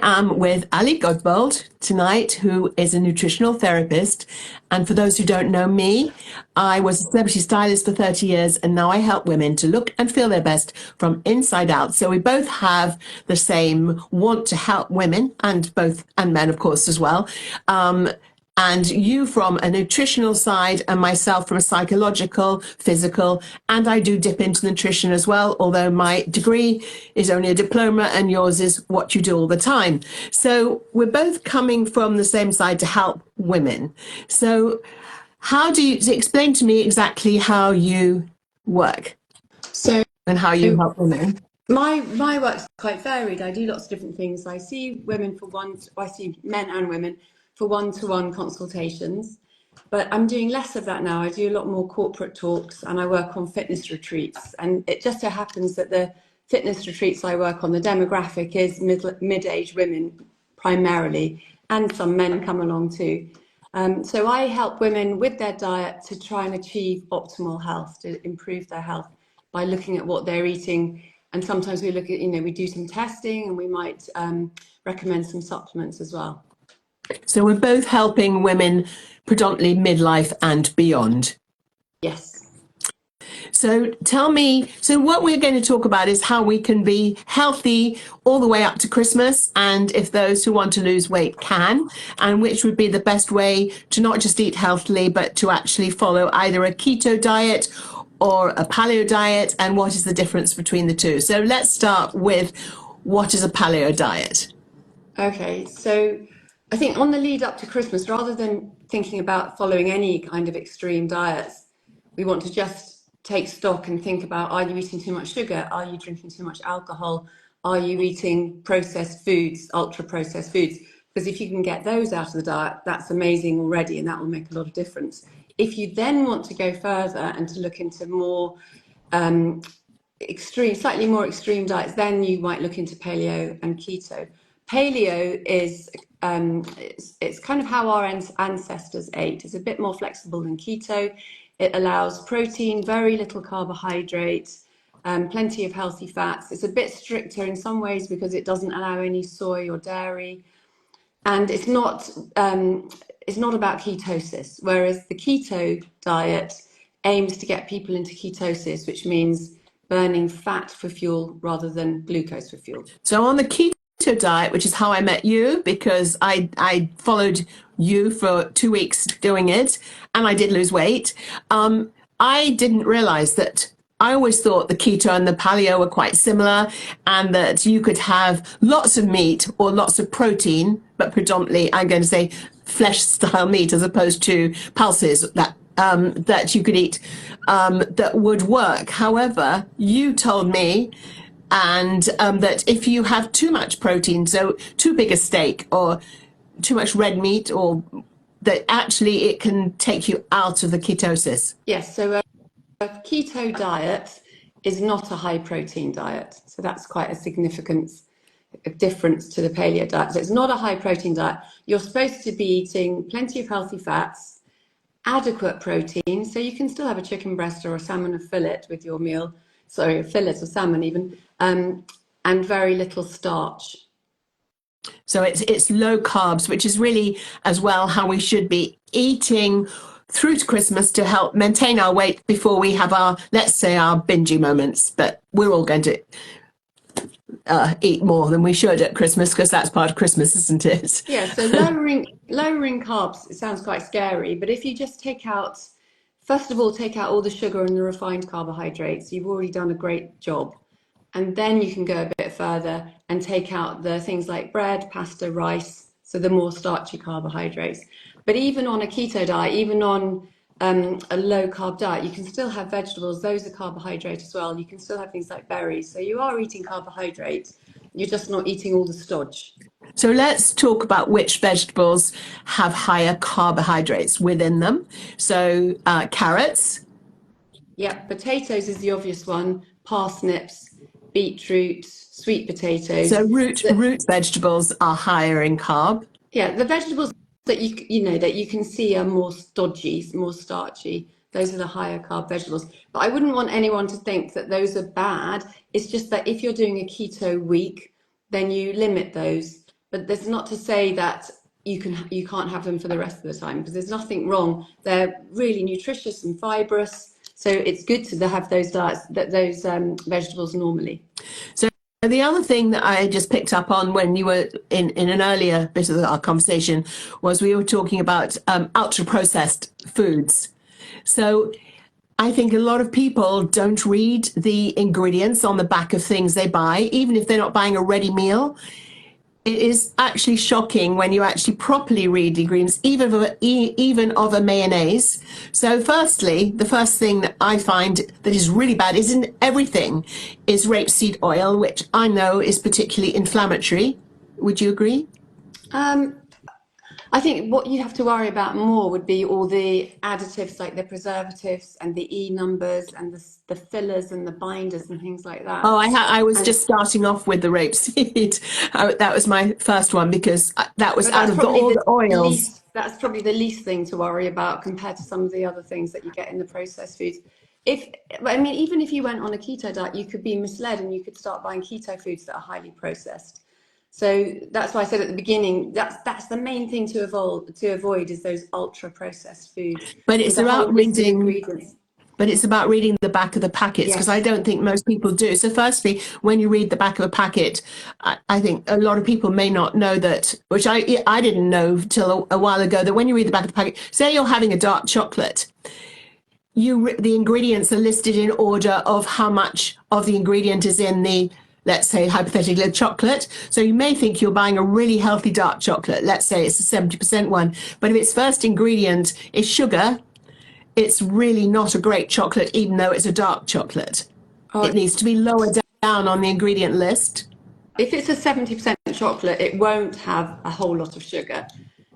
am with Alli Godbold tonight, who is a nutritional therapist. And for those who don't know me, I was a celebrity stylist for 30 years, and now I help women to look and feel their best from inside out. So we both have the same want to help women, and men, of course, as well. And you from a nutritional side and myself from a psychological, physical, and I do dip into nutrition as well, although my degree is only a diploma and yours is what you do all the time. So we're both coming from the same side to help women. So how do you explain to me exactly how you work and how you help women? My work's quite varied. I do lots of different things. I see men and women for one-to-one consultations, but I'm doing less of that now. I do a lot more corporate talks, and I work on fitness retreats. And it just so happens that the fitness retreats I work on, the demographic is mid-aged women primarily, and some men come along too. So I help women with their diet to try and achieve optimal health, to improve their health by looking at what they're eating. And sometimes we look at, we do some testing, and we might recommend some supplements as well. So we're both helping women predominantly midlife and beyond. Yes. So tell me, so what we're going to talk about is how we can be healthy all the way up to Christmas, and if those who want to lose weight can, and which would be the best way to not just eat healthily, but to actually follow either a keto diet or a paleo diet, and what is the difference between the two. So let's start with, what is a paleo diet? Okay, so I think on the lead up to Christmas, rather than thinking about following any kind of extreme diets, we want to just take stock and think about, are you eating too much sugar? Are you drinking too much alcohol? Are you eating processed foods, ultra processed foods? Because if you can get those out of the diet, that's amazing already, and that will make a lot of difference. If you then want to go further and to look into more slightly more extreme diets, then you might look into paleo and keto. Paleo is it's kind of how our ancestors ate. It's a bit more flexible than keto. It allows protein, very little carbohydrates, plenty of healthy fats. It's a bit stricter in some ways because it doesn't allow any soy or dairy, and it's not about ketosis. Whereas the keto diet aims to get people into ketosis, which means burning fat for fuel rather than glucose for fuel. So on the keto diet, which is how I met you, because I followed you for 2 weeks doing it, and I did lose weight. I didn't realize that. I always thought the keto and the paleo were quite similar, and that you could have lots of meat or lots of protein, but predominantly, I'm going to say, flesh-style meat as opposed to pulses that you could eat that would work. However, you told me that if you have too much protein, so too big a steak or too much red meat, or that actually it can take you out of the ketosis. Yes, so a keto diet is not a high protein diet. So that's quite a significant difference to the paleo diet. So it's not a high protein diet. You're supposed to be eating plenty of healthy fats, adequate protein, so you can still have a chicken breast or a salmon or fillet with your meal, a fillet of salmon even, and very little starch. So it's low carbs, which is really as well how we should be eating through to Christmas to help maintain our weight before we have our, let's say, our binging moments. But we're all going to eat more than we should at Christmas, because that's part of Christmas, isn't it? Yeah, so lowering carbs, it sounds quite scary, but if you just first of all, take out all the sugar and the refined carbohydrates, you've already done a great job. And then you can go a bit further and take out the things like bread, pasta, rice, so the more starchy carbohydrates. But even on a keto diet, even on a low carb diet, you can still have vegetables. Those are carbohydrate as well. You can still have things like berries. So you are eating carbohydrates. You're just not eating all the stodge. So let's talk about which vegetables have higher carbohydrates within them. So carrots. Yeah, potatoes is the obvious one. Parsnips, beetroot, sweet potatoes. So root vegetables are higher in carb. Yeah, the vegetables that you can see are more stodgy, more starchy. Those are the higher carb vegetables. But I wouldn't want anyone to think that those are bad. It's just that if you're doing a keto week, then you limit those. but there's not to say that you can't have them for the rest of the time, because there's nothing wrong. They're really nutritious and fibrous, so it's good to have those diets, those vegetables normally. So the other thing that I just picked up on when you were in an earlier bit of our conversation was we were talking about ultra processed foods. So I think a lot of people don't read the ingredients on the back of things they buy, even if they're not buying a ready meal. It is actually shocking when you actually properly read the ingredients, even of a mayonnaise. So firstly, the first thing that I find that is really bad is in everything is rapeseed oil, which I know is particularly inflammatory. Would you agree? I think what you have to worry about more would be all the additives, like the preservatives and the E numbers and the fillers and the binders and things like that. Oh, I was And just starting off with the rapeseed. That was my first one because that was but out that's of probably all the oils. that's probably the least thing to worry about compared to some of the other things that you get in the processed foods. I mean, even if you went on a keto diet, you could be misled and you could start buying keto foods that are highly processed. So that's why I said at the beginning, that's the main thing to avoid is those ultra processed foods But with it's a whole about list of reading ingredients. but it's about reading the back of the packets because I Yes. don't think most people do. So, firstly, when you read the back of a packet, I think a lot of people may not know that, which I didn't know till a while ago, that when you read the back of the packet, say you're having a dark chocolate, the ingredients are listed in order of how much of the ingredient is in the, let's say, hypothetically, chocolate. So you may think you're buying a really healthy dark chocolate. Let's say it's a 70% one. But if its first ingredient is sugar, it's really not a great chocolate, even though it's a dark chocolate. Oh, It needs to be lower down on the ingredient list. if it's a 70% chocolate, it won't have a whole lot of sugar.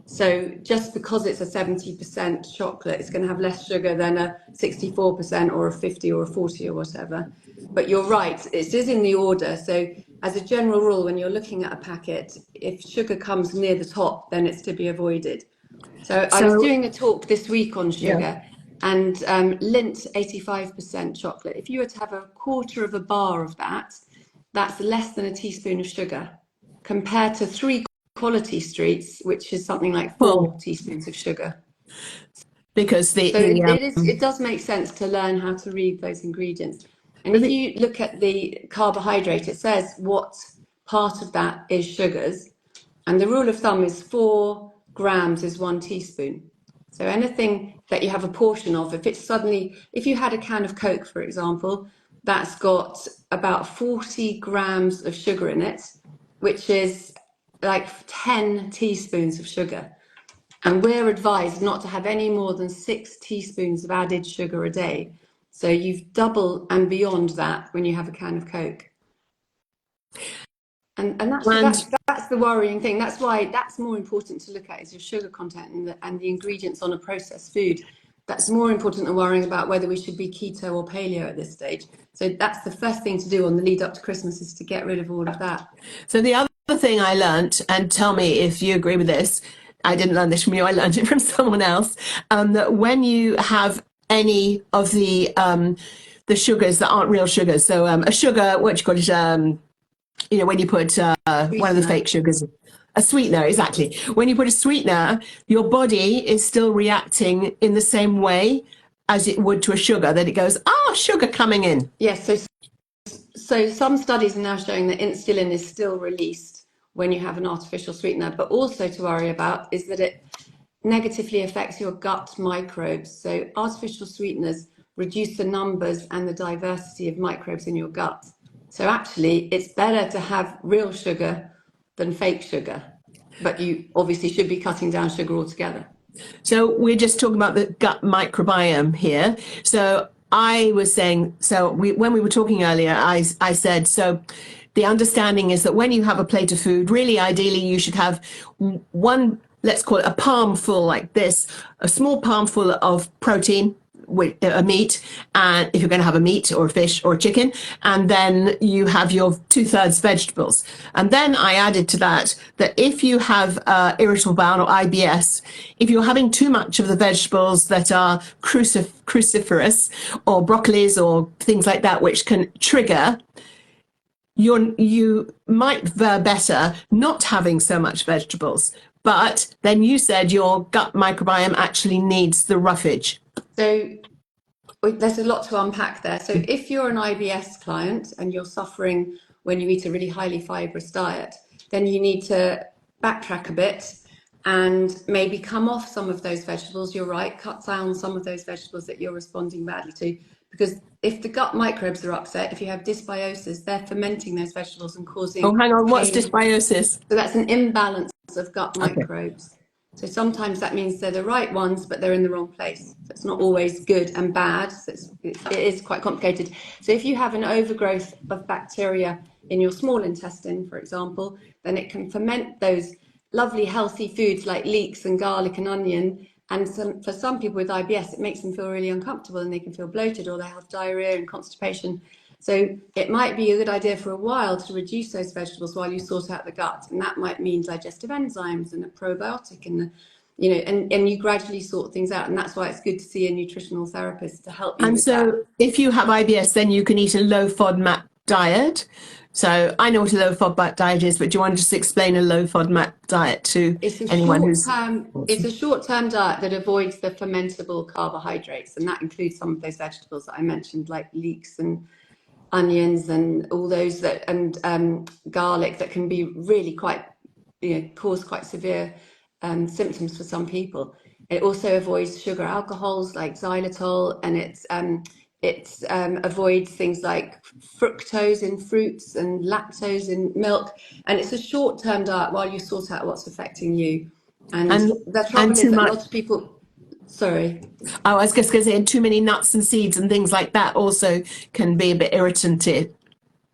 So just because it's a 70% chocolate, it's going to have less sugar than a 64% or a 50 or a 40 or whatever. But you're right, it is in the order. So as a general rule, when you're looking at a packet, if sugar comes near the top, then it's to be avoided. So I was So, doing a talk this week on yeah. sugar, and Lindt 85% chocolate. If you were to have a quarter of a bar of that, that's less than a teaspoon of sugar, compared to 3 quality streets, which is something like 4 Well, teaspoons of sugar. because So it does make sense to learn how to read those ingredients. And if the you look at the carbohydrate, it says what part of that is sugars. And the rule of thumb is 4 grams is 1 teaspoon. So anything that you have a portion of, if you had a can of Coke, for example, that's got about 40 grams of sugar in it, which is like 10 teaspoons of sugar. And we're advised not to have any more than 6 teaspoons of added sugar a day. So you've double and beyond that when you have a can of Coke. And and that's the worrying thing. That's why that's more important to look at is your sugar content and the ingredients on a processed food. That's more important than worrying about whether we should be keto or paleo at this stage. So that's the first thing to do on the lead up to Christmas is to get rid of all of that. so the other thing I learnt, and tell me if you agree with this, I didn't learn this from you, I learned it from someone else, that when you have any of the sugars that aren't real sugars, so a sugar, what do you call it, when you put one of the Sweetener. fake sugars, a sweetener, exactly. When you put a sweetener, your body is still reacting in the same way as it would to a sugar, that it goes, sugar coming in. Yes, so some studies are now showing that insulin is still released when you have an artificial sweetener, but also to worry about is that it negatively affects your gut microbes. So artificial sweeteners reduce the numbers and the diversity of microbes in your gut. So actually, it's better to have real sugar than fake sugar, but you obviously should be cutting down sugar altogether. So we're just talking about the gut microbiome here. So I was saying, when we were talking earlier, I said, so the understanding is that when you have a plate of food, really ideally you should have one, let's call it a palmful like this, a small palmful of protein, with a meat, and if you're going to have a meat or a fish or a chicken, and then you have your 2/3 vegetables. And then I added to that if you have irritable bowel or IBS, if you're having too much of the vegetables that are cruciferous or broccolis or things like that, which can trigger you might fare better not having so much vegetables. But then you said your gut microbiome actually needs the roughage. So there's a lot to unpack there. So if you're an IBS client and you're suffering when you eat a really highly fibrous diet, then you need to backtrack a bit and maybe come off some of those vegetables. You're right, cut down some of those vegetables that you're responding badly to, because if the gut microbes are upset, if you have dysbiosis, they're fermenting those vegetables and Oh, causing hang on. What's pain. dysbiosis? So that's an imbalance of gut Okay. microbes. So sometimes that means they're the right ones, but they're in the wrong place. So it's not always good and bad. So it is quite complicated. So if you have an overgrowth of bacteria in your small intestine, for example, then it can ferment those lovely healthy foods like leeks and garlic and onion. And for some people with IBS, it makes them feel really uncomfortable and they can feel bloated or they have diarrhea and constipation. So it might be a good idea for a while to reduce those vegetables while you sort out the gut, and that might mean digestive enzymes and a probiotic, and and you gradually sort things out. And that's why it's good to see a nutritional therapist to help you And with that. so if you have IBS, then you can eat a low FODMAP diet. So I know what a low FODMAP diet is, but do you want to just explain a low FODMAP diet to It's a anyone short who's... term. It's a short term diet that avoids the fermentable carbohydrates, and that includes some of those vegetables that I mentioned, like leeks and onions and all those that, and garlic, that can be really quite, cause quite severe symptoms for some people. It also avoids sugar alcohols like xylitol, and it avoids things like fructose in fruits and lactose in milk. And it's a short-term diet while you sort out what's affecting you. And and the and trouble is too that a much... lot of people, sorry. I was just going to say, too many nuts and seeds and things like that also can be a bit irritant.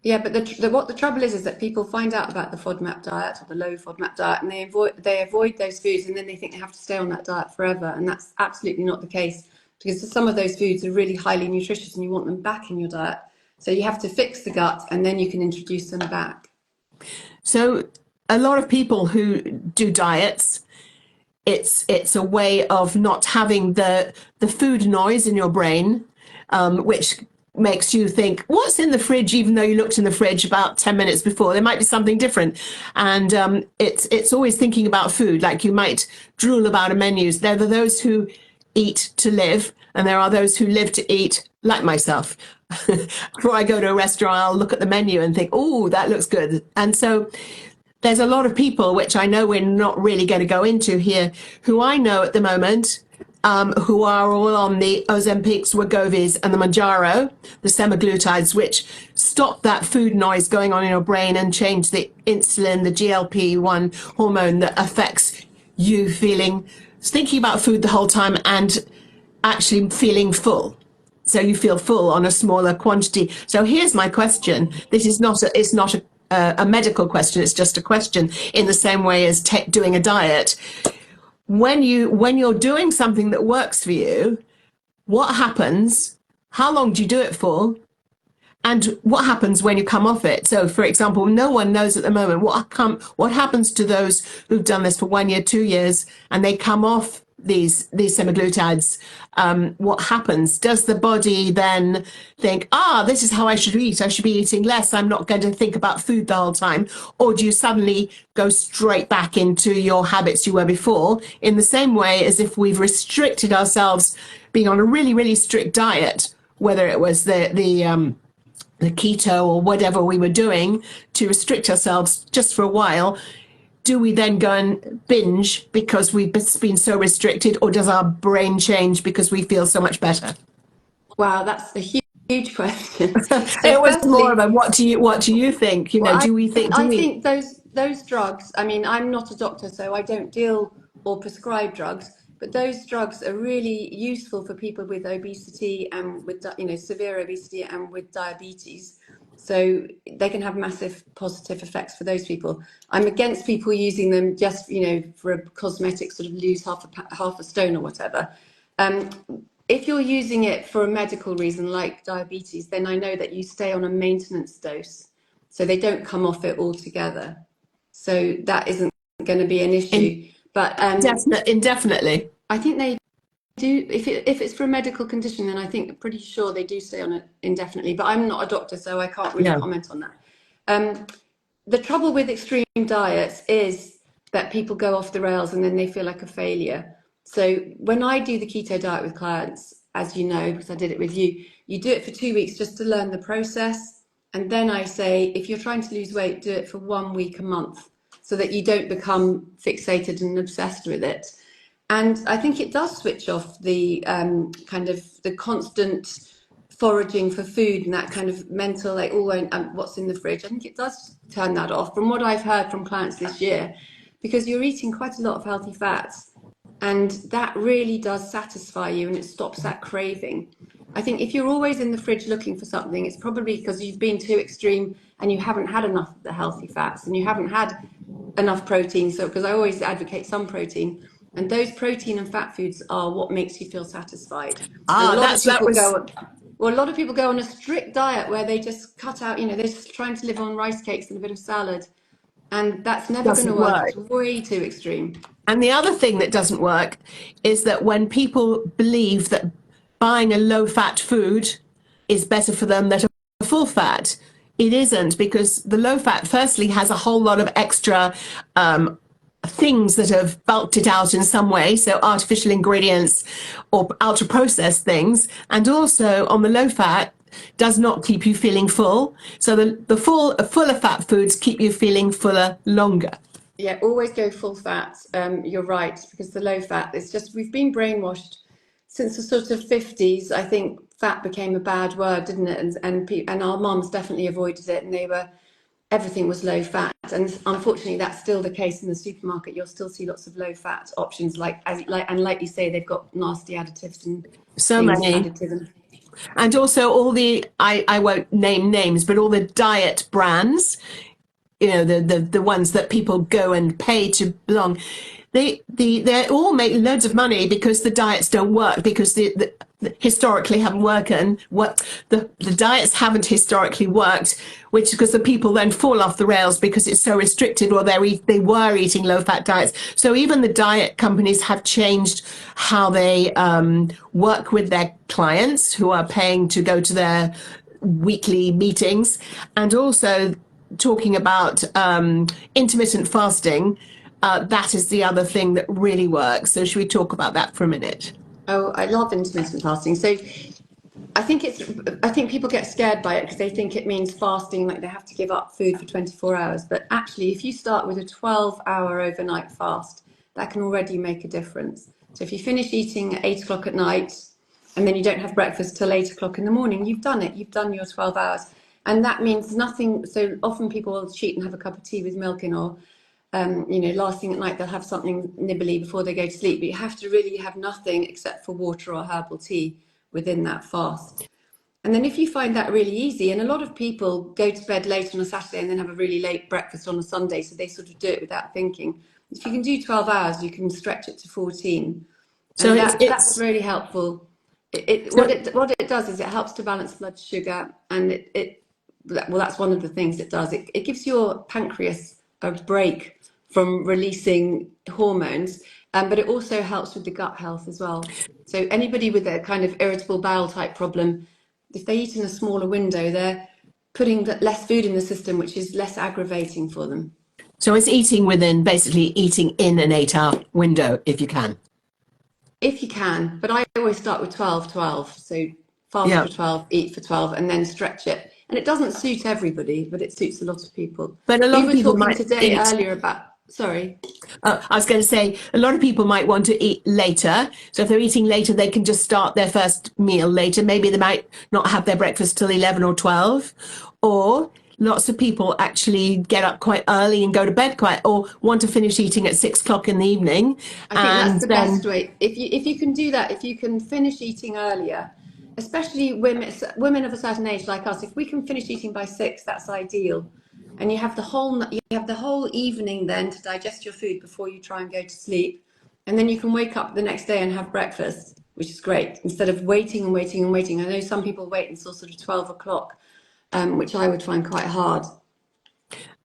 Yeah, but what the trouble is that people find out about the FODMAP diet or the low FODMAP diet, and they avoid those foods, and then they think they have to stay on that diet forever, and that's absolutely not the case, because some of those foods are really highly nutritious, and you want them back in your diet. So you have to fix the gut, and then you can introduce them back. So a lot of people who do diets, it's a way of not having the food noise in your brain, which makes you think, what's in the fridge, even though you looked in the fridge about 10 minutes before. There might be something different. And it's always thinking about food, like you might drool about a menu. There are those who eat to live, and there are those who live to eat, like myself. Before I go to a restaurant, I'll look at the menu and think, oh, that looks good. And so there's a lot of people, which I know we're not really going to go into here, who I know at the moment, who are all on the Ozempics, Wegovy's, and the Manjaro, the semaglutides, which stop that food noise going on in your brain and change the insulin, the GLP-1 hormone that affects you thinking about food the whole time and actually feeling full. So you feel full on a smaller quantity. So here's my question. This is not it's not a medical question. It's just a question in the same way as doing a diet. When you're doing something that works for you, what happens? How long do you do it for? And what happens when you come off it? So, for example, no one knows at the moment what happens to those who've done this for 1 year, 2 years, and they come off these semaglutides. What happens? Does the body then think, this is how I should eat? I should be eating less. I'm not going to think about food the whole time. Or do you suddenly go straight back into your habits you were before, in the same way as if we've restricted ourselves, being on a really, really strict diet, whether it was the keto or whatever we were doing to restrict ourselves just for a while? Do we then go and binge because we've been so restricted, or does our brain change because we feel so much better? Wow, that's a huge question. So It was more of firstly, a what do you think? well, Do I we? think those drugs. I mean, I'm not a doctor, so I don't deal or prescribe drugs. But those drugs are really useful for people with obesity and with severe obesity and with diabetes. So they can have massive positive effects for those people. I'm against people using them just for a cosmetic sort of lose half a stone or whatever. Um, if you're using it for a medical reason like diabetes, then I know that you stay on a maintenance dose, so they don't come off it altogether. So that isn't going to be an issue. But Indefinitely. I think they do. If it's for a medical condition, then I think pretty sure they do stay on it indefinitely. But I'm not a doctor, so I can't really No. comment on that. Um, the trouble with extreme diets is that people go off the rails and then they feel like a failure. So when I do the keto diet with clients, as you know, because I did it with you, you do it for 2 weeks just to learn the process. And then I say, if you're trying to lose weight, do it for 1 week a month so that you don't become fixated and obsessed with it. And I think it does switch off the kind of the constant foraging for food and that kind of mental, like, oh, what's in the fridge. I think it does turn that off from what I've heard from clients this year, because you're eating quite a lot of healthy fats. And that really does satisfy you and it stops that craving. I think if you're always in the fridge looking for something, it's probably because you've been too extreme and you haven't had enough of the healthy fats and you haven't had enough protein. So, because I always advocate some protein, and those protein and fat foods are what makes you feel satisfied. And a Ah, lot of that people was go, well, a lot of people go on a strict diet where they just cut out, they're just trying to live on rice cakes and a bit of salad. And that's never going to doesn't work. work. It's way too extreme. And the other thing that doesn't work is that when people believe that buying a low fat food is better for them than a full fat, it isn't, because the low fat firstly has a whole lot of extra things that have bulked it out in some way, so artificial ingredients or ultra processed things, and also on the low fat does not keep you feeling full. So the fuller fat foods keep you feeling fuller longer. Yeah, always go full fat. You're right, because the low fat, it's just, we've been brainwashed since the sort of 50s. I think fat became a bad word, didn't it? And our mums definitely avoided it, and everything was low fat. And unfortunately, that's still the case in the supermarket. You'll still see lots of low fat options, like you say, they've got nasty additives and So things many. added to them. And also all the, I won't name names, but all the diet brands, the ones that people go and pay to belong, they all make loads of money because the diets don't work, because the historically haven't worked, and what the diets haven't historically worked, which because the people then fall off the rails because it's so restricted, or they were eating low fat diets. So even the diet companies have changed how they work with their clients who are paying to go to their weekly meetings, and also talking about intermittent fasting. That is the other thing that really works. So should we talk about that for a minute? Oh, I love intermittent fasting. So I think people get scared by it because they think it means fasting, like they have to give up food for 24 hours. But actually, if you start with a 12-hour overnight fast, that can already make a difference. So if you finish eating at 8 o'clock at night and then you don't have breakfast till 8 o'clock in the morning, you've done it. You've done your 12 hours. And that means nothing. So often people will cheat and have a cup of tea with milk in, or last thing at night they'll have something nibbly before they go to sleep. But you have to really have nothing except for water or herbal tea within that fast. And then if you find that really easy, and a lot of people go to bed late on a Saturday and then have a really late breakfast on a Sunday, so they sort of do it without thinking. If you can do 12 hours, you can stretch it to 14. So And that's really helpful. What it does is it helps to balance blood sugar, and that's one of the things it does. It gives your pancreas a break from releasing hormones, but it also helps with the gut health as well. So anybody with a kind of irritable bowel type problem, if they eat in a smaller window, they're putting less food in the system, which is less aggravating for them. So it's basically eating in an 8-hour window if you can. If you can, but I always start with 12-12. So fast Yeah. for 12, eat for 12, and then stretch it. And it doesn't suit everybody, but it suits a lot of people. But a lot We of were people talking might today eat. earlier about, sorry. I was going to say, a lot of people might want to eat later. So if they're eating later, they can just start their first meal later. Maybe they might not have their breakfast till 11 or 12. Or lots of people actually get up quite early and go to bed or want to finish eating at 6 o'clock in the evening. I think that's And the best then, way. If you can do that, if you can finish eating earlier, especially women of a certain age like us, if we can finish eating by 6, that's ideal. And you have the whole evening then to digest your food before you try and go to sleep. And then you can wake up the next day and have breakfast, which is great, instead of waiting and waiting and waiting. I know some people wait until sort of 12 o'clock, which I would find quite hard.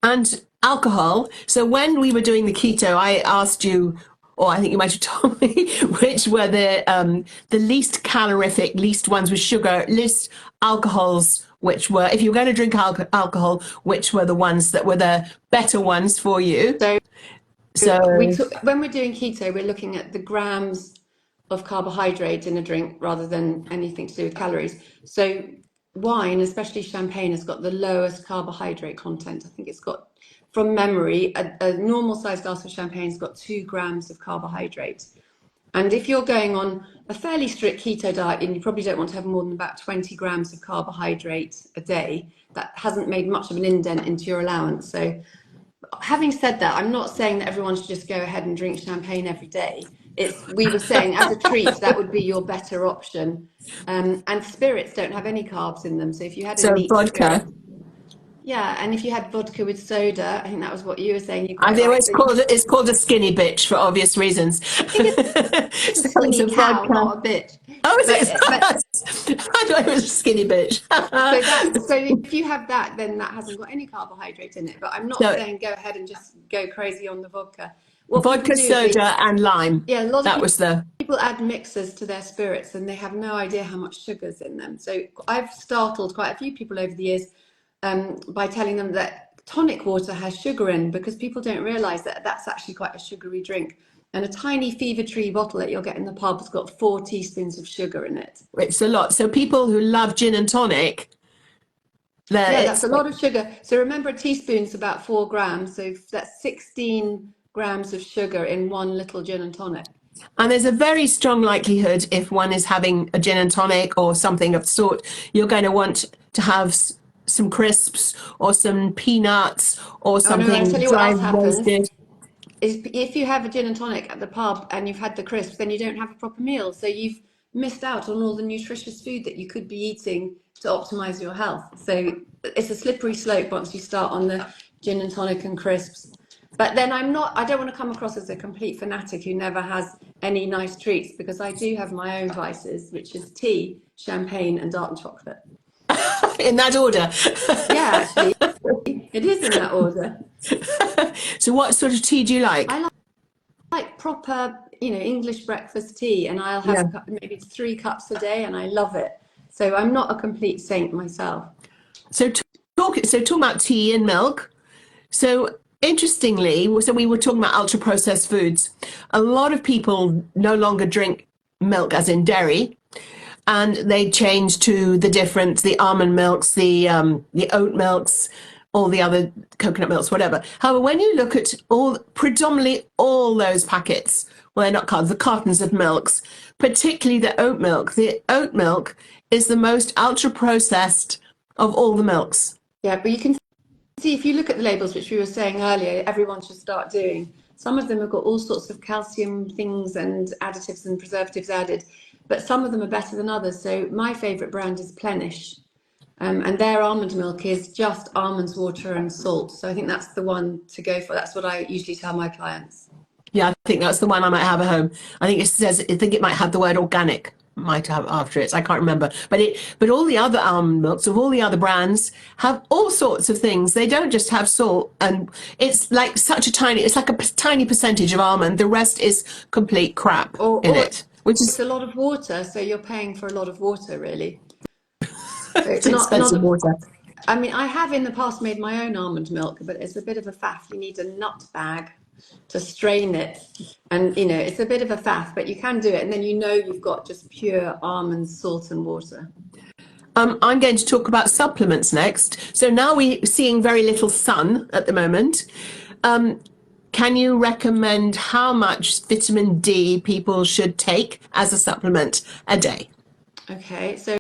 and alcohol. So when we were doing the keto, I asked you, or I think you might have told me, which were the least calorific, least ones with sugar, least alcohols which were, if you were going to drink alcohol, which were the ones that were the better ones for you. So So, when we're doing keto, we're looking at the grams of carbohydrate in a drink rather than anything to do with calories. So wine, especially champagne, has got the lowest carbohydrate content. I think it's got, from memory, a normal sized glass of champagne's got 2 grams of carbohydrate. And if you're going on a fairly strict keto diet, and you probably don't want to have more than about 20 grams of carbohydrate a day, that hasn't made much of an indent into your allowance. So having said that, I'm not saying that everyone should just go ahead and drink champagne every day. We were saying as a treat, that would be your better option. And spirits don't have any carbs in them. So if you had a neat vodka. spirit, yeah, and if you had vodka with soda, I think that was what you were saying you I quite think like. it's called a skinny bitch for obvious reasons. I think it's a So it's skinny a cow, vodka. not a bitch. Oh, is it? But I thought it was a skinny bitch. so if you have that, then that hasn't got any carbohydrate in it. But I'm not So, saying go ahead and just go crazy on the vodka. What people vodka, do is soda, and lime. yeah, a lot That of was the. people add mixers to their spirits and they have no idea how much sugar's in them. So I've startled quite a few people over the years by telling them that tonic water has sugar in, because people don't realise that that's actually quite a sugary drink. And a tiny Fever Tree bottle that you'll get in the pub has got 4 teaspoons of sugar in it. It's a lot. So people who love gin and tonic, Yeah, that's a lot of sugar. So remember, a teaspoon's about 4 grams. So that's 16 grams of sugar in one little gin and tonic. and there's a very strong likelihood if one is having a gin and tonic or something of the sort, you're going to want to have some crisps or some peanuts or Oh no, I'll something tell you what dry else happens. roasted. Is if you have a gin and tonic at the pub and you've had the crisps, then you don't have a proper meal. So you've missed out on all the nutritious food that you could be eating to optimize your health. So it's a slippery slope once you start on the gin and tonic and crisps. But then I don't want to come across as a complete fanatic who never has any nice treats, because I do have my own vices, which is tea, champagne, and dark chocolate. In that order. Yeah, actually, it is in that order. So what sort of tea do you like? I like proper, English breakfast tea, and I'll have maybe 3 cups a day, and I love it. So I'm not a complete saint myself. So talking about tea and milk. So interestingly, so we were talking about ultra processed foods. A lot of people no longer drink milk as in dairy, and they change to the almond milks, the oat milks, all the other coconut milks, whatever. However, when you look at predominantly all those packets, well, they're not cartons, the cartons of milks, particularly the oat milk is the most ultra processed of all the milks. Yeah, but you can see, if you look at the labels, which we were saying earlier, everyone should start doing. Some of them have got all sorts of calcium things and additives and preservatives added, but some of them are better than others. So my favourite brand is Plenish, and their almond milk is just almonds, water and salt. So I think that's the one to go for. That's what I usually tell my clients. Yeah, I think that's the one I might have at home. I think it might have the word organic, might have after it. I can't remember. But all the other almond milks of all the other brands have all sorts of things. They don't just have salt, and it's like it's like a tiny percentage of almond. The rest is complete crap in it, which is it's a lot of water. So you're paying for a lot of water, really. So it's expensive water. I mean, I have in the past made my own almond milk, but it's a bit of a faff. You need a nut bag to strain it, and it's a bit of a faff, but you can do it, and then you've got just pure almonds, salt and water. I'm going to talk about supplements next. So now we're seeing very little sun at the moment. Can you recommend how much vitamin D people should take as a supplement a day? Okay, so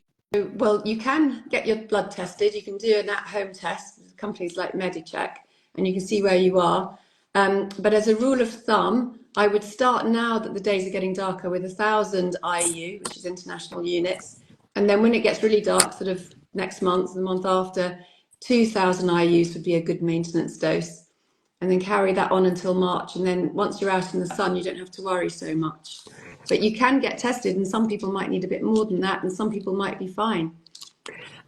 well, you can get your blood tested. You can do an at-home test with companies like Medicheck, and you can see where you are. But as a rule of thumb, I would start, now that the days are getting darker, with 1,000 IU, which is international units. And then when it gets really dark, sort of next month, the month after, 2,000 IUs would be a good maintenance dose. And then carry that on until March. And then once you're out in the sun, you don't have to worry so much. But you can get tested, and some people might need a bit more than that, and some people might be fine.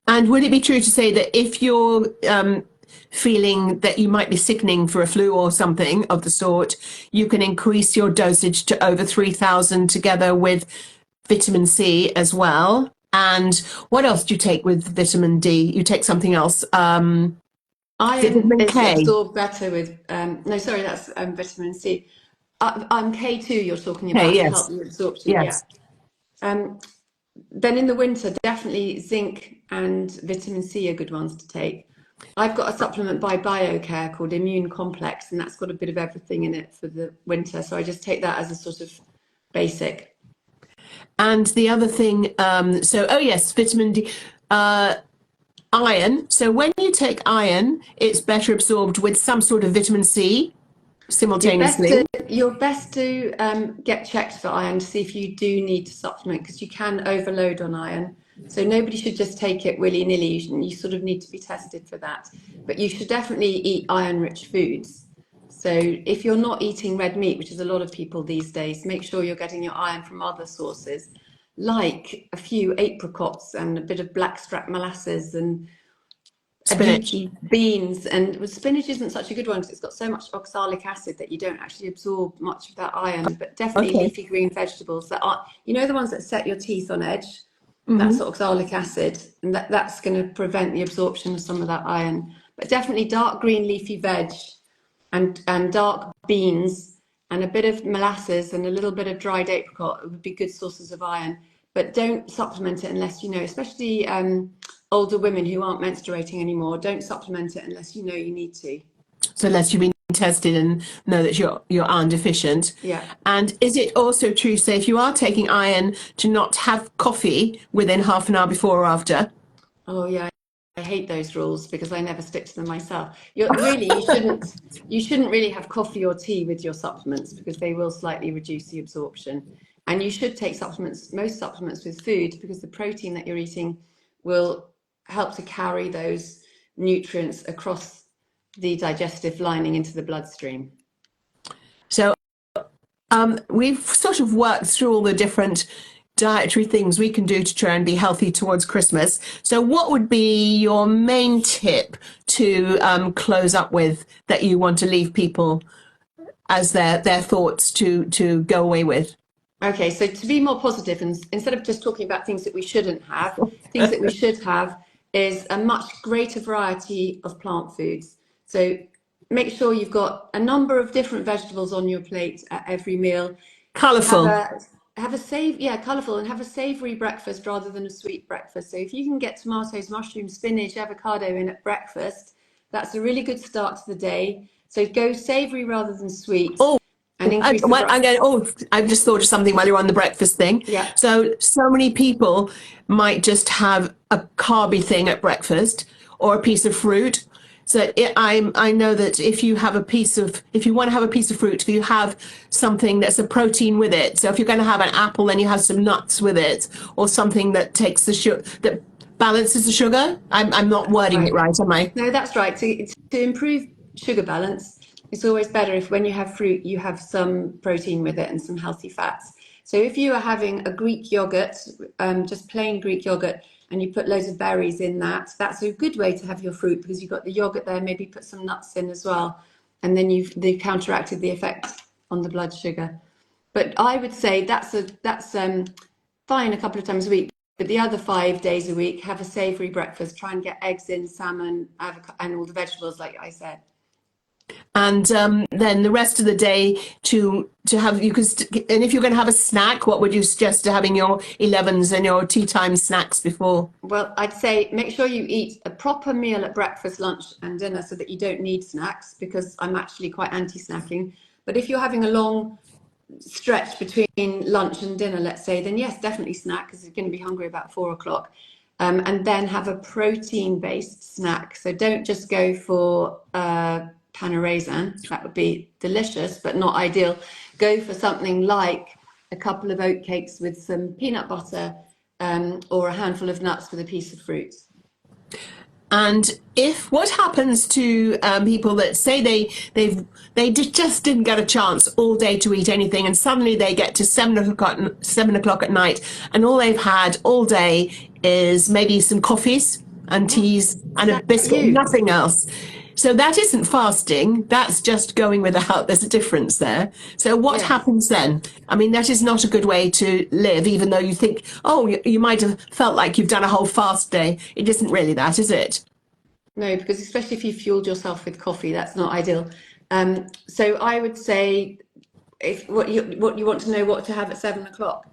And would it be true to say that if you're feeling that you might be sickening for a flu or something of the sort, you can increase your dosage to over 3,000 together with vitamin C as well, And what else do you take with vitamin D? You take something else. Iron Vitamin is K. absorbed better with, no, sorry, that's vitamin C. K2 you're talking K, about to help yes. the absorption, yeah. Yes. Um, then in the winter, definitely zinc and vitamin C are good ones to take. I've got a supplement by BioCare called Immune Complex, and that's got a bit of everything in it for the winter. So I just take that as a sort of basic. And the other thing, oh yes, vitamin D, iron. So when you take iron, it's better absorbed with some sort of vitamin C simultaneously. You're best to get checked for iron to see if you do need to supplement, because you can overload on iron. So nobody should just take it willy-nilly. You sort of need to be tested for that. But you should definitely eat iron-rich foods. So if you're not eating red meat, which is a lot of people these days, make sure you're getting your iron from other sources, like a few apricots and a bit of blackstrap molasses and Spinach. aduki beans. And spinach isn't such a good one because it's got so much oxalic acid that you don't actually absorb much of that iron. But definitely Okay. leafy green vegetables that are, the ones that set your teeth on edge. Mm-hmm. That's oxalic acid, and that's going to prevent the absorption of some of that iron. But definitely dark green leafy veg and dark beans and a bit of molasses and a little bit of dried apricot would be good sources of iron. But don't supplement it unless you know, especially older women who aren't menstruating anymore, don't supplement it unless you know you need to. So unless you've been tested and know that you're iron deficient. Yeah. And is it also true, say, if you are taking iron, to not have coffee within half an hour before or after? Oh yeah, I hate those rules because I never stick to them myself. You shouldn't really have coffee or tea with your supplements because they will slightly reduce the absorption. And you should take most supplements with food, because the protein that you're eating will help to carry those nutrients across the digestive lining into the bloodstream. So we've sort of worked through all the different dietary things we can do to try and be healthy towards Christmas. So what would be your main tip to close up with that you want to leave people as their thoughts to go away with? Okay, so to be more positive, and instead of just talking about things that we shouldn't have, things that we should have is a much greater variety of plant foods. So make sure you've got a number of different vegetables on your plate at every meal. Colourful. Colourful, and have a savoury breakfast rather than a sweet breakfast. So if you can get tomatoes, mushrooms, spinach, avocado in at breakfast, that's a really good start to the day. So go savoury rather than sweet. Oh, And increase the I'm going, I've just thought of something while you're on the breakfast thing. Yeah. So many people might just have a carby thing at breakfast or a piece of fruit. So I know that if you want to have a piece of fruit, if you have something that's a protein with it. So if you're going to have an apple, then you have some nuts with it, or something that takes the sugar, that balances the sugar. I'm not wording it right, am I? No, that's right. To improve sugar balance, it's always better if when you have fruit, you have some protein with it and some healthy fats. So if you are having a Greek yogurt, just plain Greek yogurt, and you put loads of berries in that, that's a good way to have your fruit, because you've got the yogurt there, maybe put some nuts in as well. And then they've counteracted the effect on the blood sugar. But I would say that's fine a couple of times a week. But the other 5 days a week, have a savoury breakfast. Try and get eggs in, salmon, avocado, and all the vegetables, like I said. And then the rest of the day to have and if you're going to have a snack, what would you suggest to having your 11s and your tea time snacks before? Well, I'd say make sure you eat a proper meal at breakfast, lunch, and dinner, so that you don't need snacks, because I'm actually quite anti-snacking. But if you're having a long stretch between lunch and dinner, let's say, then yes, definitely snack, because you're going to be hungry about 4 o'clock. And then have a protein-based snack. So don't just go for pan au raisin. That would be delicious, but not ideal. Go for something like a couple of oat cakes with some peanut butter, or a handful of nuts with a piece of fruit. And what happens to people that say they just didn't get a chance all day to eat anything, and suddenly they get to 7 o'clock at night, and all they've had all day is maybe some coffees and teas and a biscuit, nothing else. So that isn't fasting. That's just going without. There's a difference there. So what Yes. happens then? I mean, that is not a good way to live, even though you think, oh, you might have felt like you've done a whole fast day. It isn't really that, is it? No, because especially if you fueled yourself with coffee, that's not ideal. So I would say if what you want to know what to have at 7 o'clock.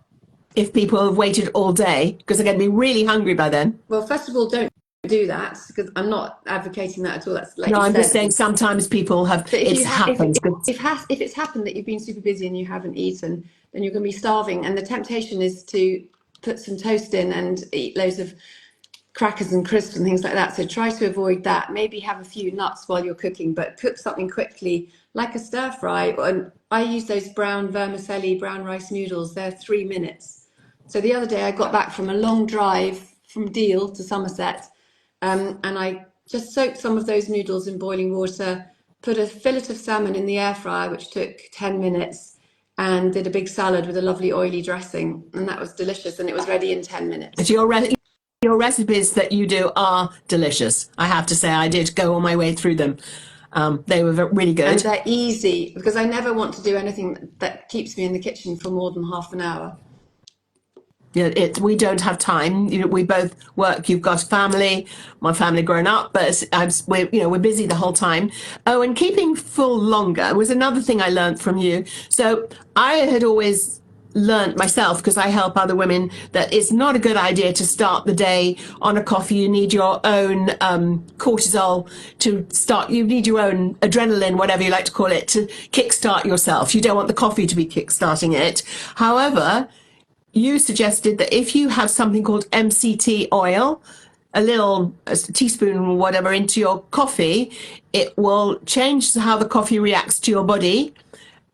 If people have waited all day, because they're going to be really hungry by then. Well, first of all, don't do that because I'm not advocating that at all. That's like No, you I'm just said. saying sometimes people have, But if it's you have, happened. if it's happened that you've been super busy and you haven't eaten, then you're going to be starving. And the temptation is to put some toast in and eat loads of crackers and crisps and things like that. So try to avoid that. Maybe have a few nuts while you're cooking, but cook something quickly, like a stir fry. And I use those brown vermicelli, brown rice noodles. They're 3 minutes. So the other day I got back from a long drive from Deal to Somerset, and I just soaked some of those noodles in boiling water, put a fillet of salmon in the air fryer, which took 10 minutes, and did a big salad with a lovely oily dressing. And that was delicious. And it was ready in 10 minutes. Your recipes that you do are delicious. I have to say, I did go all my way through them. They were really And good. they're easy because I never want to do anything that keeps me in the kitchen for more than half an hour. Yeah, we don't have time. We both work. You've got a family. My family grown up, but we're busy the whole time. Oh, and keeping full longer was another thing I learned from you. So I had always learned myself because I help other women that it's not a good idea to start the day on a coffee. You need your own cortisol to start. You need your own adrenaline, whatever you like to call it, to kickstart yourself. You don't want the coffee to be kickstarting it. However, you suggested that if you have something called MCT oil, a teaspoon or whatever into your coffee, it will change how the coffee reacts to your body It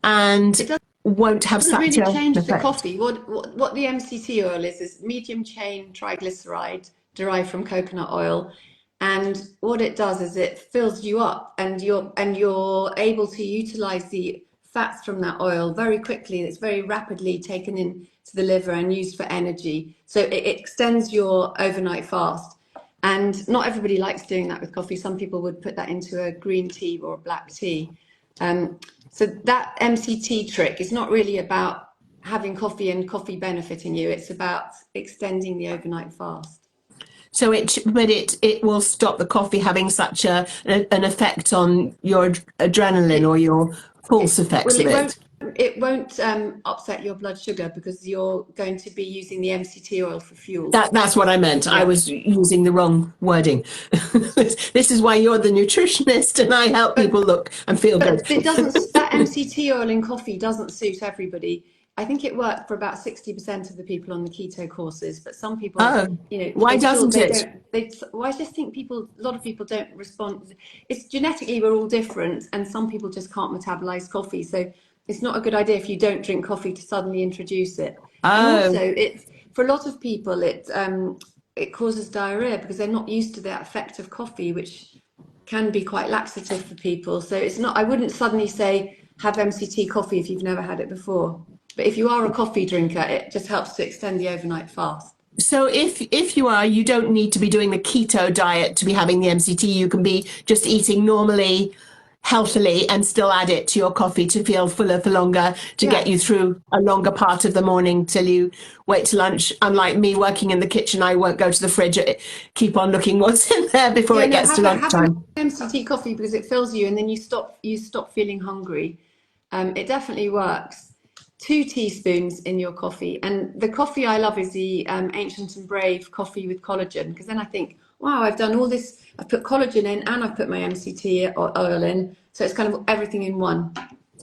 and won't have doesn't such really an change the effect. coffee. What the MCT oil is medium chain triglyceride derived from coconut oil. And what it does is it fills you up and you're able to utilize the fats from that oil very quickly. It's very rapidly taken into the liver and used for energy. So it extends your overnight fast. And not everybody likes doing that with coffee. Some people would put that into a green tea or a black tea. So that MCT trick is not really about having coffee and coffee benefiting you. It's about extending the overnight fast. So it will stop the coffee having such an effect on your adrenaline It, or your pulse effects well, of it. it won't upset your blood sugar because you're going to be using the MCT oil for fuel. That's what I meant. I Yeah. was using the wrong wording. This is why you're the nutritionist and I help But people look and feel good. But it doesn't, that MCT oil in coffee doesn't suit everybody. I think it worked for about 60% of the people on the keto courses, but some people, Oh, why they still, doesn't they it? don't, well, I just think a lot of people don't respond. It's genetically, we're all different, and some people just can't metabolize coffee. So it's not a good idea if you don't drink coffee to suddenly introduce it. And also, Oh, for a lot of people, it causes diarrhea because they're not used to the effect of coffee, which can be quite laxative for people. So it's not, I wouldn't suddenly say have MCT coffee if you've never had it before. But if you are a coffee drinker, it just helps to extend the overnight fast. so if you are, you don't need to be doing the keto diet to be having the MCT. You can be just eating normally, healthily, and still add it to your coffee to feel fuller for longer, to get you Yes. through a longer part of the morning till you wait to lunch. Unlike me working in the kitchen, I won't go to the fridge, keep on looking what's in there before Yeah, it no, gets to have an lunchtime. MCT coffee because it fills you and then you stop feeling hungry. It definitely works. 2 teaspoons in your coffee. And the coffee I love is the Ancient and Brave coffee with collagen because then I think, wow, I've done all this. I've put collagen in and I've put my MCT oil in. So it's kind of everything in one.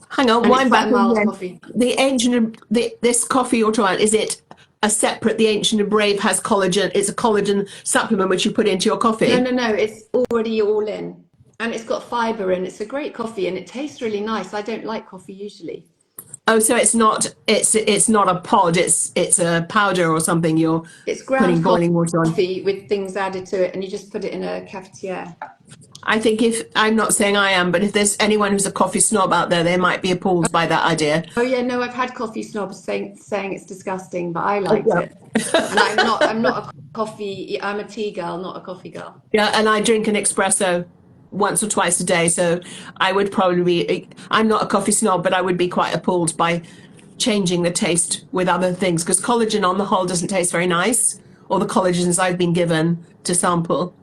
Hang on, And it's wind quite back a mild again. coffee. The ancient, this coffee you're talking about, is it a separate? The Ancient and Brave has collagen. It's a collagen supplement which you put into your No, coffee. no, no. It's already all in. And it's got fiber in. It's a great coffee and it tastes really nice. I don't like coffee usually. Oh, so it's not a pod. It's a powder or something. You're It's putting ground boiling water on. coffee with things added to it and you just put it in a cafetiere. I think if I'm not saying I am, but if there's anyone who's a coffee snob out there, they might be appalled by that idea. Oh yeah, no, I've had coffee snobs saying it's disgusting, but I Oh, liked yeah. it. And I'm not a coffee, I'm a tea girl, not a coffee girl. Yeah, and I drink an espresso. once or twice a day. So I would probably be, I'm not a coffee snob, but I would be quite appalled by changing the taste with other things because collagen on the whole doesn't taste very nice, or the collagens I've been given to sample.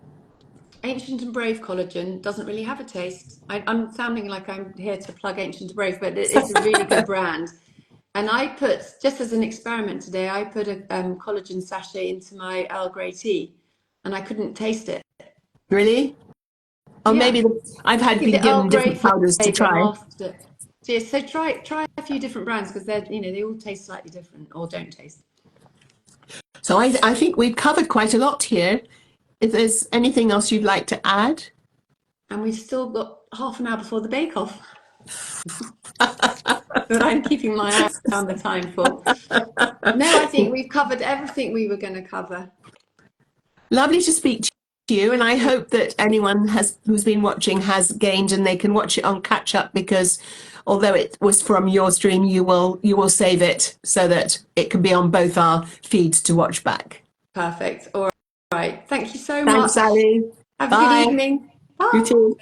Ancient and Brave collagen doesn't really have a taste. I'm sounding like I'm here to plug Ancient and Brave, but it is a really good brand. And I put, just as an experiment today, I put a collagen sachet into my Earl Grey tea, and I couldn't taste it. Really? Or Yeah, maybe I've I had think been the Earl given Grey different powders to flavour try. masked it. So, yeah, so try a few different brands because they're, they all taste slightly different or don't taste. So I think we've covered quite a lot here. If there's anything else you'd like to add. And we've still got half an hour before the Bake Off that I'm keeping my eye on the time for. No, I think we've covered everything we were going to cover. Lovely to speak to you, and I hope that anyone who's been watching has gained and they can watch it on catch up because although it was from your stream, you will save it so that it can be on both our feeds to watch back. Perfect. All right. Thank you so Thanks, much. Ali. Have a good Bye. evening. You Bye. too.